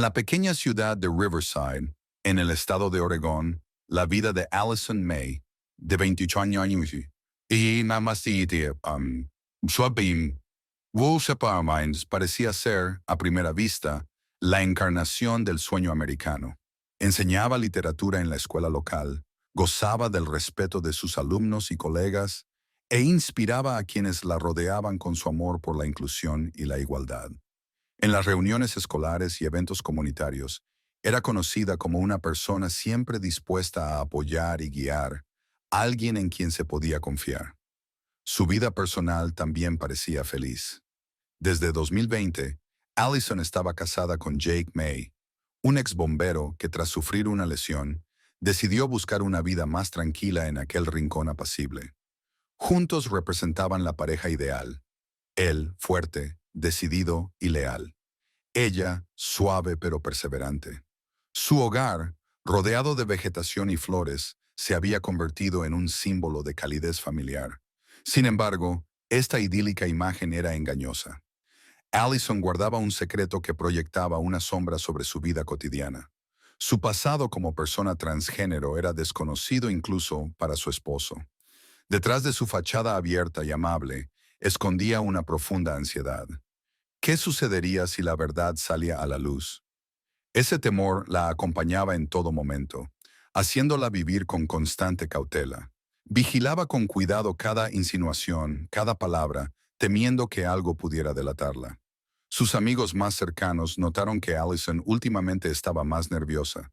la pequeña ciudad de Riverside, en el estado de Oregón, la vida de Allison May, de 28 años, y namasite, Schwabim, Wolfshire Minds parecía ser, a primera vista, la encarnación del sueño americano. Enseñaba literatura en la escuela local, gozaba del respeto de sus alumnos y colegas, e inspiraba a quienes la rodeaban con su amor por la inclusión y la igualdad. En las reuniones escolares y eventos comunitarios, era conocida como una persona siempre dispuesta a apoyar y guiar, alguien en quien se podía confiar. Su vida personal también parecía feliz. Desde 2020, Allison estaba casada con Jake May, un ex bombero que tras sufrir una lesión, decidió buscar una vida más tranquila en aquel rincón apacible. Juntos representaban la pareja ideal. Él, fuerte, decidido y leal. Ella, suave pero perseverante. Su hogar, rodeado de vegetación y flores, se había convertido en un símbolo de calidez familiar. Sin embargo, esta idílica imagen era engañosa. Allison guardaba un secreto que proyectaba una sombra sobre su vida cotidiana. Su pasado como persona transgénero era desconocido incluso para su esposo. Detrás de su fachada abierta y amable, escondía una profunda ansiedad. ¿Qué sucedería si la verdad salía a la luz? Ese temor la acompañaba en todo momento, haciéndola vivir con constante cautela. Vigilaba con cuidado cada insinuación, cada palabra, temiendo que algo pudiera delatarla. Sus amigos más cercanos notaron que Allison últimamente estaba más nerviosa.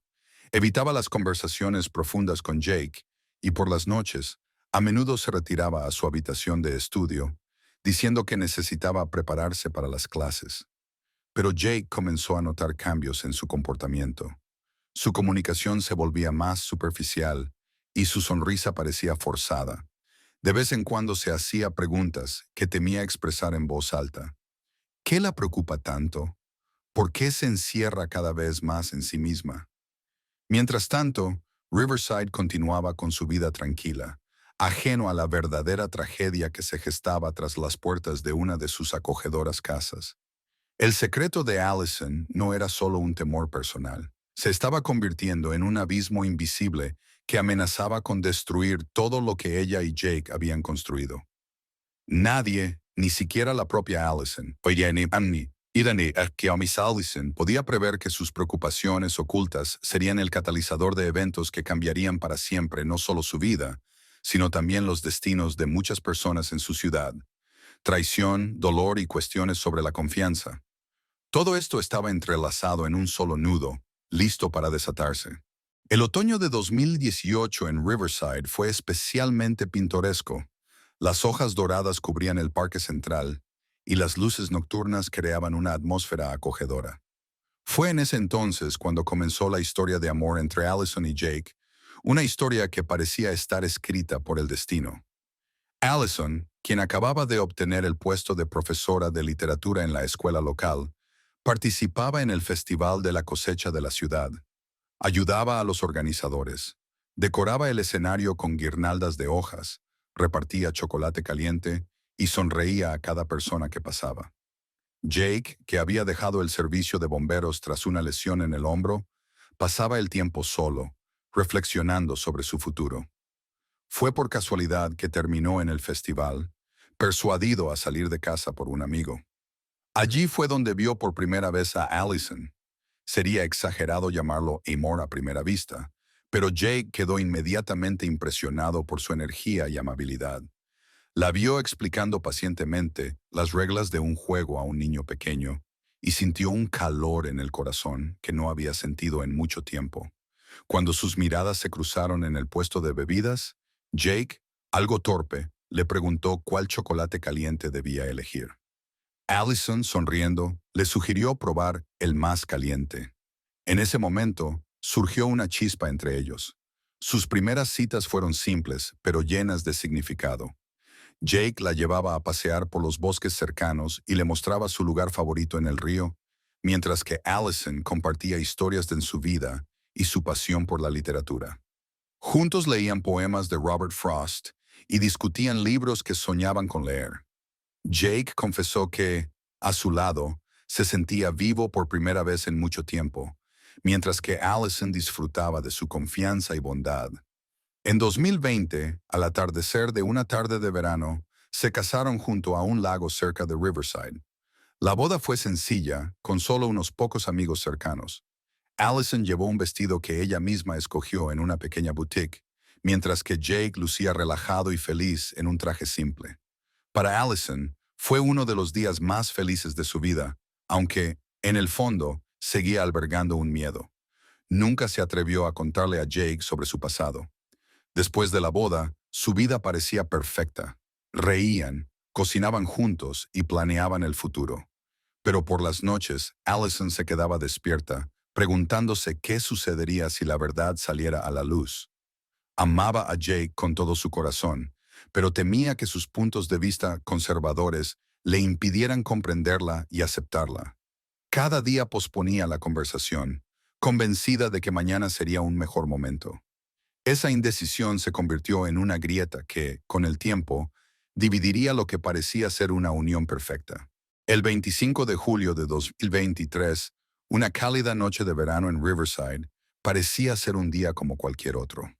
Evitaba las conversaciones profundas con Jake y por las noches, a menudo se retiraba a su habitación de estudio, diciendo que necesitaba prepararse para las clases. Pero Jake comenzó a notar cambios en su comportamiento. Su comunicación se volvía más superficial y su sonrisa parecía forzada. De vez en cuando se hacía preguntas que temía expresar en voz alta. ¿Qué la preocupa tanto? ¿Por qué se encierra cada vez más en sí misma? Mientras tanto, Riverside continuaba con su vida tranquila, ajeno a la verdadera tragedia que se gestaba tras las puertas de una de sus acogedoras casas. El secreto de Allison no era solo un temor personal. Se estaba convirtiendo en un abismo invisible que amenazaba con destruir todo lo que ella y Jake habían construido. Nadie, ni siquiera la propia Allison, podía prever que sus preocupaciones ocultas serían el catalizador de eventos que cambiarían para siempre no solo su vida, sino también los destinos de muchas personas en su ciudad. Traición, dolor y cuestiones sobre la confianza. Todo esto estaba entrelazado en un solo nudo, listo para desatarse. El otoño de 2018 en Riverside fue especialmente pintoresco. Las hojas doradas cubrían el parque central y las luces nocturnas creaban una atmósfera acogedora. Fue en ese entonces cuando comenzó la historia de amor entre Allison y Jake, una historia que parecía estar escrita por el destino. Allison, quien acababa de obtener el puesto de profesora de literatura en la escuela local, participaba en el Festival de la Cosecha de la ciudad. Ayudaba a los organizadores. Decoraba el escenario con guirnaldas de hojas, repartía chocolate caliente y sonreía a cada persona que pasaba. Jake, que había dejado el servicio de bomberos tras una lesión en el hombro, pasaba el tiempo solo, reflexionando sobre su futuro. Fue por casualidad que terminó en el festival, persuadido a salir de casa por un amigo. Allí fue donde vio por primera vez a Allison. Sería exagerado llamarlo amor a primera vista, pero Jake quedó inmediatamente impresionado por su energía y amabilidad. La vio explicando pacientemente las reglas de un juego a un niño pequeño y sintió un calor en el corazón que no había sentido en mucho tiempo. Cuando sus miradas se cruzaron en el puesto de bebidas, Jake, algo torpe, le preguntó cuál chocolate caliente debía elegir. Allison, sonriendo, le sugirió probar el más caliente. En ese momento, surgió una chispa entre ellos. Sus primeras citas fueron simples, pero llenas de significado. Jake la llevaba a pasear por los bosques cercanos y le mostraba su lugar favorito en el río, mientras que Allison compartía historias de su vida y su pasión por la literatura. Juntos leían poemas de Robert Frost y discutían libros que soñaban con leer. Jake confesó que, a su lado, Se sentía vivo por primera vez en mucho tiempo, mientras que Allison disfrutaba de su confianza y bondad. En 2020, al atardecer de una tarde de verano, se casaron junto a un lago cerca de Riverside. La boda fue sencilla, con solo unos pocos amigos cercanos. Allison llevó un vestido que ella misma escogió en una pequeña boutique, mientras que Jake lucía relajado y feliz en un traje simple. Para Allison, fue uno de los días más felices de su vida, aunque, en el fondo, seguía albergando un miedo. Nunca se atrevió a contarle a Jake sobre su pasado. Después de la boda, su vida parecía perfecta. Reían, cocinaban juntos y planeaban el futuro. Pero por las noches, Allison se quedaba despierta, preguntándose qué sucedería si la verdad saliera a la luz. Amaba a Jake con todo su corazón, pero temía que sus puntos de vista conservadores le impidieran comprenderla y aceptarla. Cada día posponía la conversación, convencida de que mañana sería un mejor momento. Esa indecisión se convirtió en una grieta que, con el tiempo, dividiría lo que parecía ser una unión perfecta. El 25 de julio de 2023, una cálida noche de verano en Riverside, parecía ser un día como cualquier otro.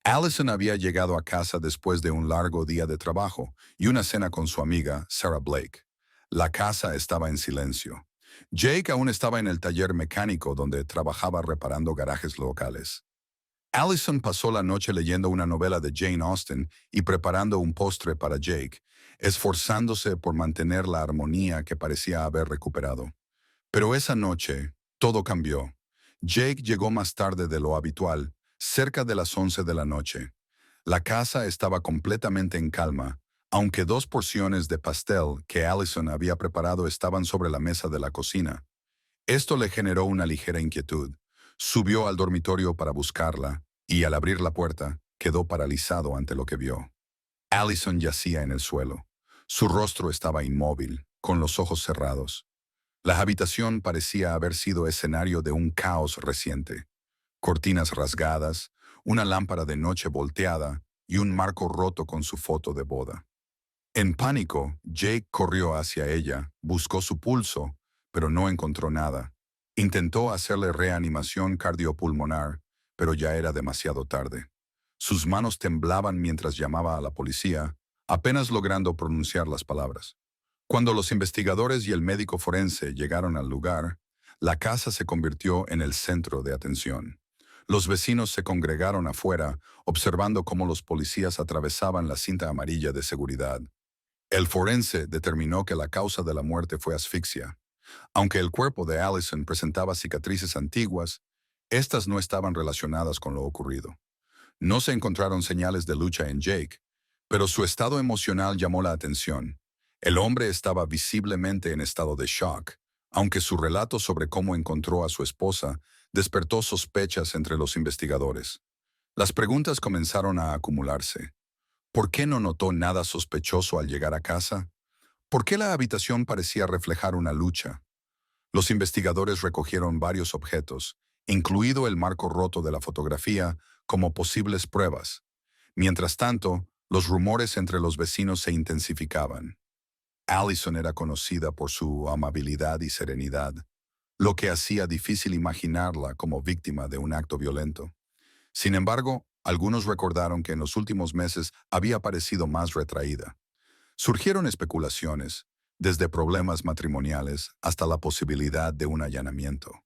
Allison había llegado a casa después de un largo día de trabajo y una cena con su amiga, Sarah Blake. La casa estaba en silencio. Jake aún estaba en el taller mecánico donde trabajaba reparando garajes locales. Allison pasó la noche leyendo una novela de Jane Austen y preparando un postre para Jake, esforzándose por mantener la armonía que parecía haber recuperado. Pero esa noche, todo cambió. Jake llegó más tarde de lo habitual, cerca de las 11 de la noche. La casa estaba completamente en calma, aunque dos porciones de pastel que Allison había preparado estaban sobre la mesa de la cocina. Esto le generó una ligera inquietud. Subió al dormitorio para buscarla, y al abrir la puerta, quedó paralizado ante lo que vio. Allison yacía en el suelo. Su rostro estaba inmóvil, con los ojos cerrados. La habitación parecía haber sido escenario de un caos reciente. Cortinas rasgadas, una lámpara de noche volteada y un marco roto con su foto de boda. En pánico, Jake corrió hacia ella, buscó su pulso, pero no encontró nada. Intentó hacerle reanimación cardiopulmonar, pero ya era demasiado tarde. Sus manos temblaban mientras llamaba a la policía, apenas logrando pronunciar las palabras. Cuando los investigadores y el médico forense llegaron al lugar, la casa se convirtió en el centro de atención. Los vecinos se congregaron afuera, observando cómo los policías atravesaban la cinta amarilla de seguridad. El forense determinó que la causa de la muerte fue asfixia. Aunque el cuerpo de Allison presentaba cicatrices antiguas, estas no estaban relacionadas con lo ocurrido. No se encontraron señales de lucha en Jake, pero su estado emocional llamó la atención. El hombre estaba visiblemente en estado de shock, aunque su relato sobre cómo encontró a su esposa despertó sospechas entre los investigadores. Las preguntas comenzaron a acumularse. ¿Por qué no notó nada sospechoso al llegar a casa? ¿Por qué la habitación parecía reflejar una lucha? Los investigadores recogieron varios objetos, incluido el marco roto de la fotografía, como posibles pruebas. Mientras tanto, los rumores entre los vecinos se intensificaban. Allison era conocida por su amabilidad y serenidad, lo que hacía difícil imaginarla como víctima de un acto violento. Sin embargo, algunos recordaron que en los últimos meses había parecido más retraída. Surgieron especulaciones, desde problemas matrimoniales hasta la posibilidad de un allanamiento.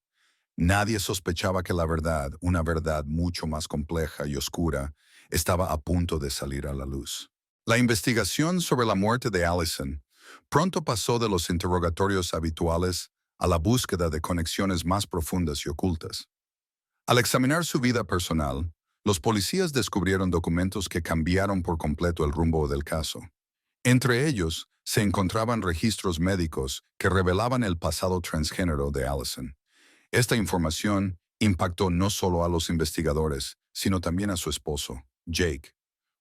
Nadie sospechaba que la verdad, una verdad mucho más compleja y oscura, estaba a punto de salir a la luz. La investigación sobre la muerte de Allison pronto pasó de los interrogatorios habituales a la búsqueda de conexiones más profundas y ocultas. Al examinar su vida personal, los policías descubrieron documentos que cambiaron por completo el rumbo del caso. Entre ellos, se encontraban registros médicos que revelaban el pasado transgénero de Allison. Esta información impactó no solo a los investigadores, sino también a su esposo, Jake.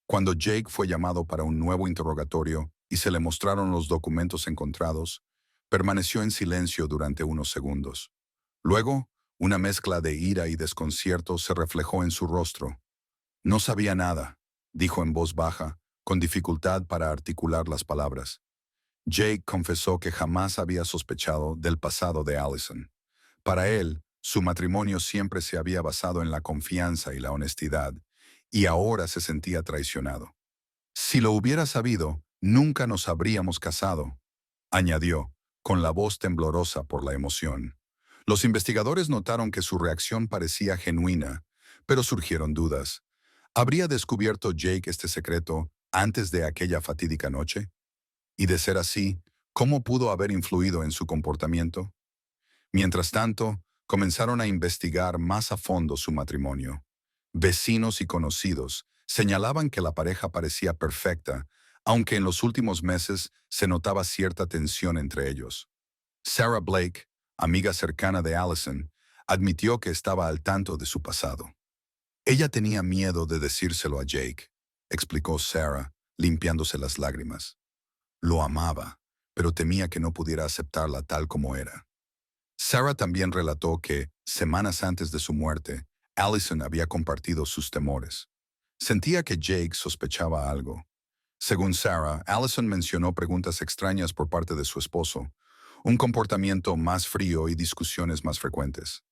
Cuando Jake fue llamado para un nuevo interrogatorio y se le mostraron los documentos encontrados, permaneció en silencio durante unos segundos. Luego, una mezcla de ira y desconcierto se reflejó en su rostro. No sabía nada, dijo en voz baja, con dificultad para articular las palabras. Jake confesó que jamás había sospechado del pasado de Allison. Para él, su matrimonio siempre se había basado en la confianza y la honestidad, y ahora se sentía traicionado. Si lo hubiera sabido, nunca nos habríamos casado, añadió, con la voz temblorosa por la emoción. Los investigadores notaron que su reacción parecía genuina, pero surgieron dudas. ¿Habría descubierto Jake este secreto antes de aquella fatídica noche? Y de ser así, ¿cómo pudo haber influido en su comportamiento? Mientras tanto, comenzaron a investigar más a fondo su matrimonio. Vecinos y conocidos señalaban que la pareja parecía perfecta, aunque en los últimos meses se notaba cierta tensión entre ellos. Sarah Blake, amiga cercana de Allison, admitió que estaba al tanto de su pasado. Ella tenía miedo de decírselo a Jake, explicó Sarah, limpiándose las lágrimas. Lo amaba, pero temía que no pudiera aceptarla tal como era. Sarah también relató que, semanas antes de su muerte, Allison había compartido sus temores. Sentía que Jake sospechaba algo. Según Sarah, Allison mencionó preguntas extrañas por parte de su esposo, un comportamiento más frío y discusiones más frecuentes.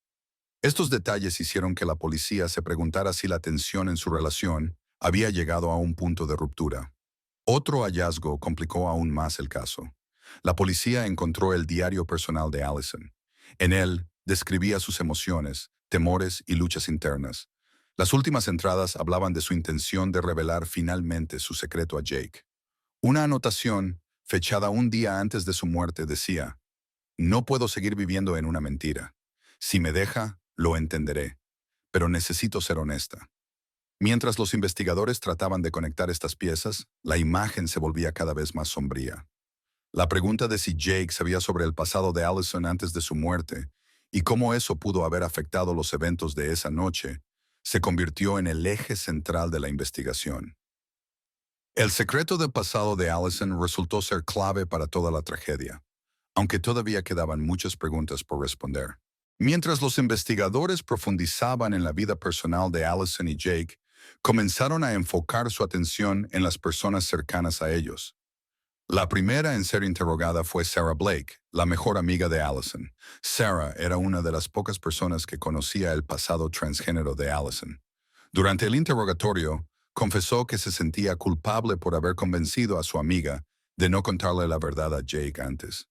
Estos detalles hicieron que la policía se preguntara si la tensión en su relación había llegado a un punto de ruptura. Otro hallazgo complicó aún más el caso. La policía encontró el diario personal de Allison. En él describía sus emociones, temores y luchas internas. Las últimas entradas hablaban de su intención de revelar finalmente su secreto a Jake. Una anotación, fechada un día antes de su muerte, decía: «No puedo seguir viviendo en una mentira. Si me deja, lo entenderé, pero necesito ser honesta». Mientras los investigadores trataban de conectar estas piezas, la imagen se volvía cada vez más sombría. La pregunta de si Jake sabía sobre el pasado de Allison antes de su muerte y cómo eso pudo haber afectado los eventos de esa noche se convirtió en el eje central de la investigación. El secreto del pasado de Allison resultó ser clave para toda la tragedia, aunque todavía quedaban muchas preguntas por responder. Mientras los investigadores profundizaban en la vida personal de Allison y Jake, comenzaron a enfocar su atención en las personas cercanas a ellos. La primera en ser interrogada fue Sarah Blake, la mejor amiga de Allison. Sarah era una de las pocas personas que conocía el pasado transgénero de Allison. Durante el interrogatorio, confesó que se sentía culpable por haber convencido a su amiga de no contarle la verdad a Jake antes.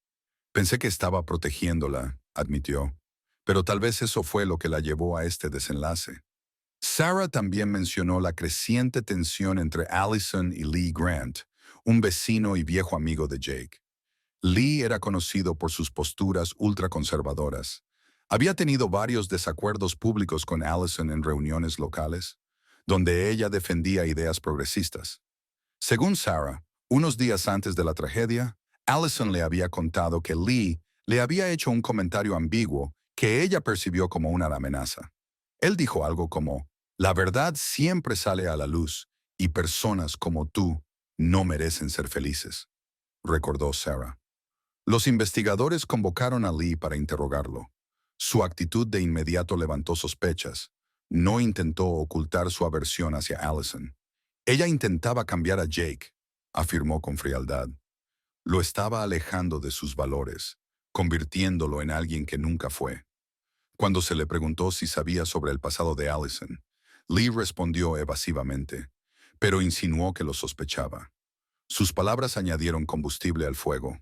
Pensé que estaba protegiéndola, admitió, pero tal vez eso fue lo que la llevó a este desenlace. Sarah también mencionó la creciente tensión entre Allison y Lee Grant, un vecino y viejo amigo de Jake. Lee era conocido por sus posturas ultraconservadoras. Había tenido varios desacuerdos públicos con Allison en reuniones locales, donde ella defendía ideas progresistas. Según Sarah, unos días antes de la tragedia, Allison le había contado que Lee le había hecho un comentario ambiguo que ella percibió como una amenaza. Él dijo algo como: «La verdad siempre sale a la luz y personas como tú no merecen ser felices», recordó Sarah. Los investigadores convocaron a Lee para interrogarlo. Su actitud de inmediato levantó sospechas. No intentó ocultar su aversión hacia Allison. Ella intentaba cambiar a Jake, afirmó con frialdad. Lo estaba alejando de sus valores, convirtiéndolo en alguien que nunca fue. Cuando se le preguntó si sabía sobre el pasado de Allison, Lee respondió evasivamente, pero insinuó que lo sospechaba. Sus palabras añadieron combustible al fuego.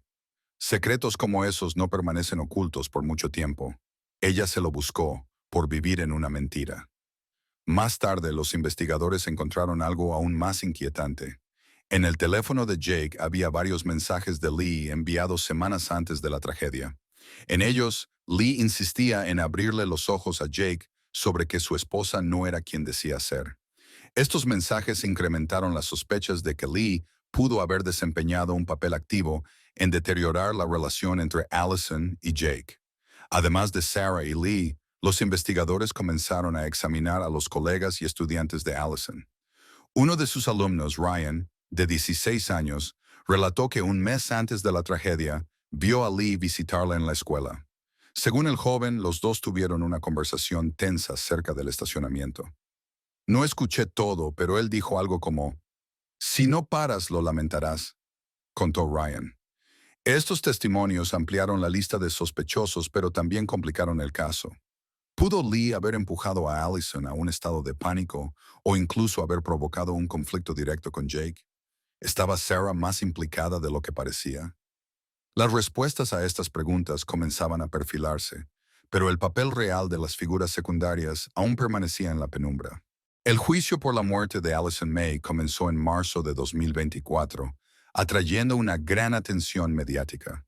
Secretos como esos no permanecen ocultos por mucho tiempo. Ella se lo buscó por vivir en una mentira. Más tarde, los investigadores encontraron algo aún más inquietante. En el teléfono de Jake había varios mensajes de Lee enviados semanas antes de la tragedia. En ellos, Lee insistía en abrirle los ojos a Jake sobre que su esposa no era quien decía ser. Estos mensajes incrementaron las sospechas de que Lee pudo haber desempeñado un papel activo en deteriorar la relación entre Allison y Jake. Además de Sarah y Lee, los investigadores comenzaron a examinar a los colegas y estudiantes de Allison. Uno de sus alumnos, Ryan, de 16 años, relató que un mes antes de la tragedia, vio a Lee visitarla en la escuela. Según el joven, los dos tuvieron una conversación tensa cerca del estacionamiento. No escuché todo, pero él dijo algo como: «Si no paras, lo lamentarás», contó Ryan. Estos testimonios ampliaron la lista de sospechosos, pero también complicaron el caso. ¿Pudo Lee haber empujado a Allison a un estado de pánico o incluso haber provocado un conflicto directo con Jake? ¿Estaba Sarah más implicada de lo que parecía? Las respuestas a estas preguntas comenzaban a perfilarse, pero el papel real de las figuras secundarias aún permanecía en la penumbra. El juicio por la muerte de Allison May comenzó en marzo de 2024, atrayendo una gran atención mediática.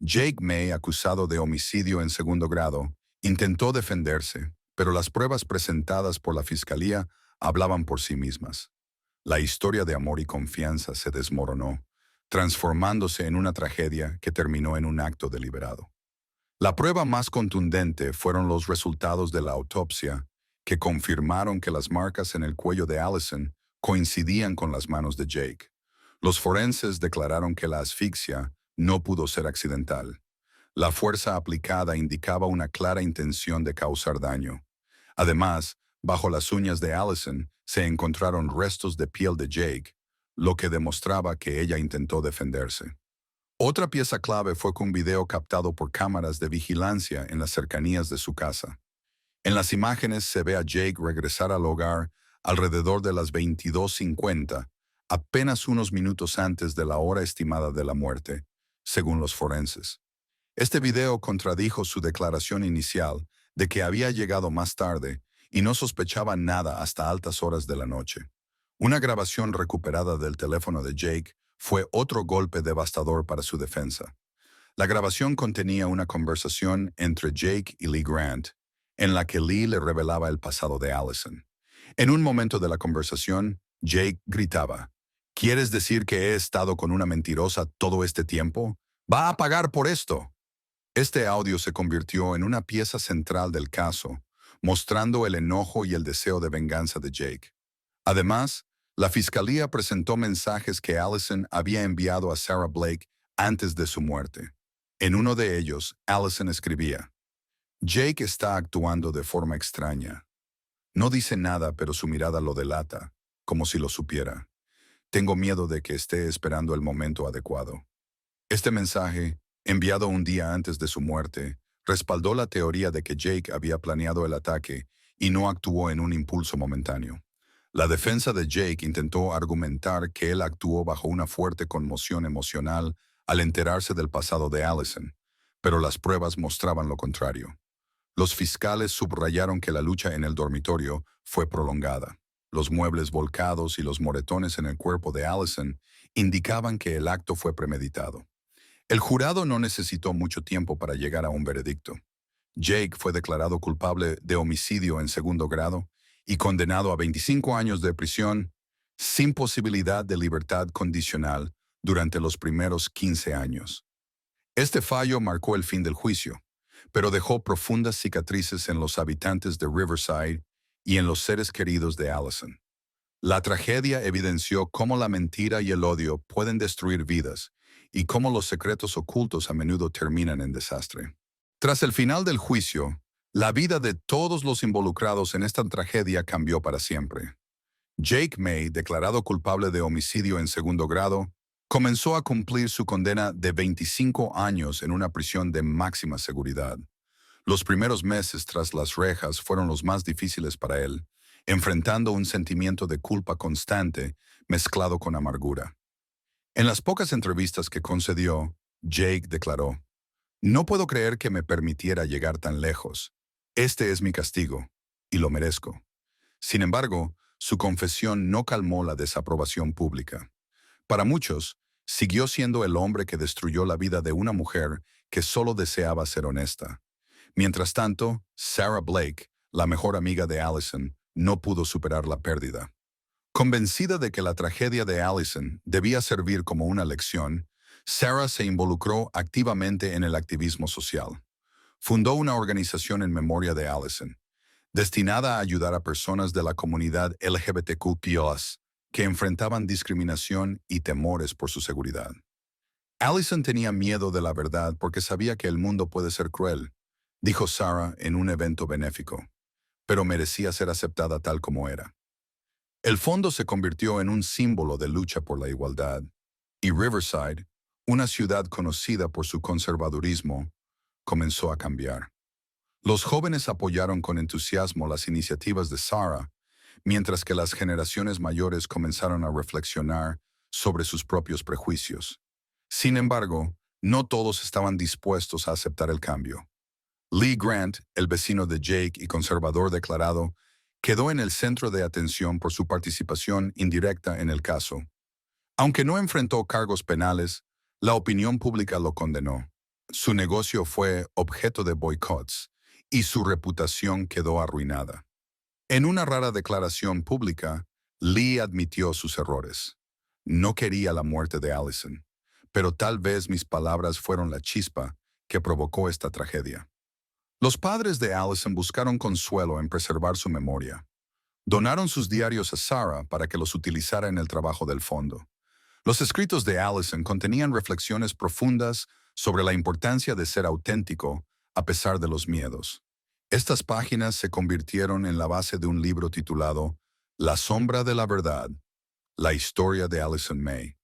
Jake May, acusado de homicidio en segundo grado, intentó defenderse, pero las pruebas presentadas por la fiscalía hablaban por sí mismas. La historia de amor y confianza se desmoronó, transformándose en una tragedia que terminó en un acto deliberado. La prueba más contundente fueron los resultados de la autopsia, que confirmaron que las marcas en el cuello de Allison coincidían con las manos de Jake. Los forenses declararon que la asfixia no pudo ser accidental. La fuerza aplicada indicaba una clara intención de causar daño. Además, bajo las uñas de Allison se encontraron restos de piel de Jake, lo que demostraba que ella intentó defenderse. Otra pieza clave fue con un video captado por cámaras de vigilancia en las cercanías de su casa. En las imágenes se ve a Jake regresar al hogar alrededor de las 22:50, apenas unos minutos antes de la hora estimada de la muerte, según los forenses. Este video contradijo su declaración inicial de que había llegado más tarde y no sospechaba nada hasta altas horas de la noche. Una grabación recuperada del teléfono de Jake fue otro golpe devastador para su defensa. La grabación contenía una conversación entre Jake y Lee Grant, en la que Lee le revelaba el pasado de Allison. En un momento de la conversación, Jake gritaba, ¿quieres decir que he estado con una mentirosa todo este tiempo? ¡Va a pagar por esto! Este audio se convirtió en una pieza central del caso, mostrando el enojo y el deseo de venganza de Jake. Además, la fiscalía presentó mensajes que Allison había enviado a Sarah Blake antes de su muerte. En uno de ellos, Allison escribía, Jake está actuando de forma extraña. No dice nada, pero su mirada lo delata, como si lo supiera. Tengo miedo de que esté esperando el momento adecuado. Este mensaje, enviado un día antes de su muerte, respaldó la teoría de que Jake había planeado el ataque y no actuó en un impulso momentáneo. La defensa de Jake intentó argumentar que él actuó bajo una fuerte conmoción emocional al enterarse del pasado de Allison, pero las pruebas mostraban lo contrario. Los fiscales subrayaron que la lucha en el dormitorio fue prolongada. Los muebles volcados y los moretones en el cuerpo de Allison indicaban que el acto fue premeditado. El jurado no necesitó mucho tiempo para llegar a un veredicto. Jake fue declarado culpable de homicidio en segundo grado y condenado a 25 años de prisión sin posibilidad de libertad condicional durante los primeros 15 años. Este fallo marcó el fin del juicio, pero dejó profundas cicatrices en los habitantes de Riverside y en los seres queridos de Allison. La tragedia evidenció cómo la mentira y el odio pueden destruir vidas y cómo los secretos ocultos a menudo terminan en desastre. Tras el final del juicio, la vida de todos los involucrados en esta tragedia cambió para siempre. Jake May, declarado culpable de homicidio en segundo grado, comenzó a cumplir su condena de 25 años en una prisión de máxima seguridad. Los primeros meses tras las rejas fueron los más difíciles para él, enfrentando un sentimiento de culpa constante mezclado con amargura. En las pocas entrevistas que concedió, Jake declaró, no puedo creer que me permitiera llegar tan lejos. Este es mi castigo, y lo merezco. Sin embargo, su confesión no calmó la desaprobación pública. Para muchos, siguió siendo el hombre que destruyó la vida de una mujer que solo deseaba ser honesta. Mientras tanto, Sarah Blake, la mejor amiga de Allison, no pudo superar la pérdida. Convencida de que la tragedia de Allison debía servir como una lección, Sarah se involucró activamente en el activismo social. Fundó una organización en memoria de Allison, destinada a ayudar a personas de la comunidad LGBTQ+, que enfrentaban discriminación y temores por su seguridad. Allison tenía miedo de la verdad porque sabía que el mundo puede ser cruel, dijo Sarah en un evento benéfico, pero merecía ser aceptada tal como era. El fondo se convirtió en un símbolo de lucha por la igualdad, y Riverside, Una ciudad conocida por su conservadurismo comenzó a cambiar. Los jóvenes apoyaron con entusiasmo las iniciativas de Sarah, mientras que las generaciones mayores comenzaron a reflexionar sobre sus propios prejuicios. Sin embargo, no todos estaban dispuestos a aceptar el cambio. Lee Grant, el vecino de Jake y conservador declarado, quedó en el centro de atención por su participación indirecta en el caso. Aunque no enfrentó cargos penales, la opinión pública lo condenó. Su negocio fue objeto de boicots y su reputación quedó arruinada. En una rara declaración pública, Lee admitió sus errores. No quería la muerte de Allison, pero tal vez mis palabras fueron la chispa que provocó esta tragedia. Los padres de Allison buscaron consuelo en preservar su memoria. Donaron sus diarios a Sarah para que los utilizara en el trabajo del fondo. Los escritos de Allison contenían reflexiones profundas sobre la importancia de ser auténtico a pesar de los miedos. Estas páginas se convirtieron en la base de un libro titulado La sombra de la verdad, la historia de Allison May.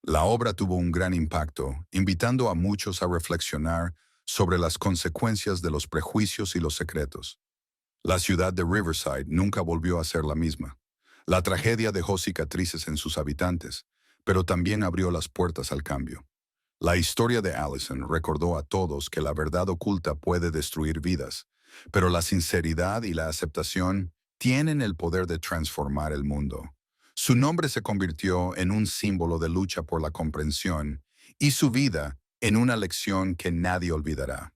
La obra tuvo un gran impacto, invitando a muchos a reflexionar sobre las consecuencias de los prejuicios y los secretos. La ciudad de Riverside nunca volvió a ser la misma. La tragedia dejó cicatrices en sus habitantes, pero también abrió las puertas al cambio. La historia de Allison recordó a todos que la verdad oculta puede destruir vidas, pero la sinceridad y la aceptación tienen el poder de transformar el mundo. Su nombre se convirtió en un símbolo de lucha por la comprensión y su vida en una lección que nadie olvidará.